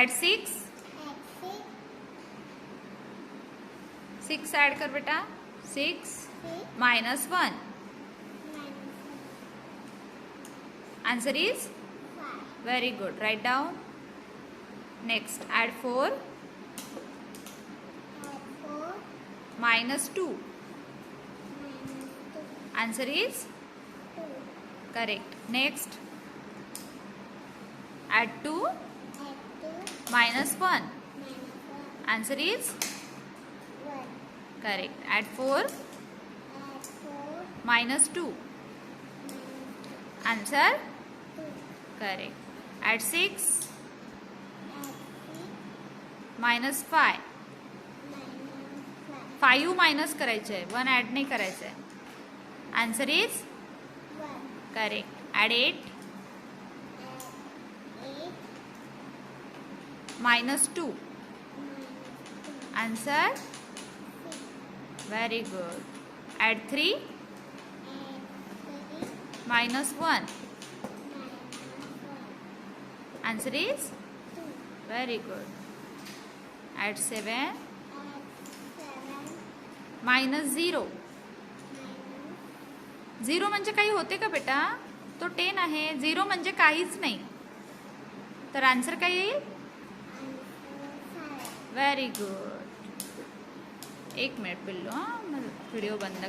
add 6. 6 add कर बेटा. 6 minus 1. Answer is very good. Write down. Next, add 4. Minus 2. Answer is correct. Next, add 2. Minus 1. Answer is correct. Add 4. Minus 2. Answer correct. Add 6. Minus 5. 5 minus करायचं आहे, 1 add नाही करायचं आहे. Answer is correct. Add 8. minus 2. Answer very good. Add 3. Minus 1. Answer is very good. Add 7. Minus 0. 0 म्हणजे काही होते का बेटा? तो 10 आहे. 0 म्हणजे काहीच नाही. तर आन्सर काय येईल? Very good. 1 मिनिट पिल्लू, व्हिडिओ बंद कर.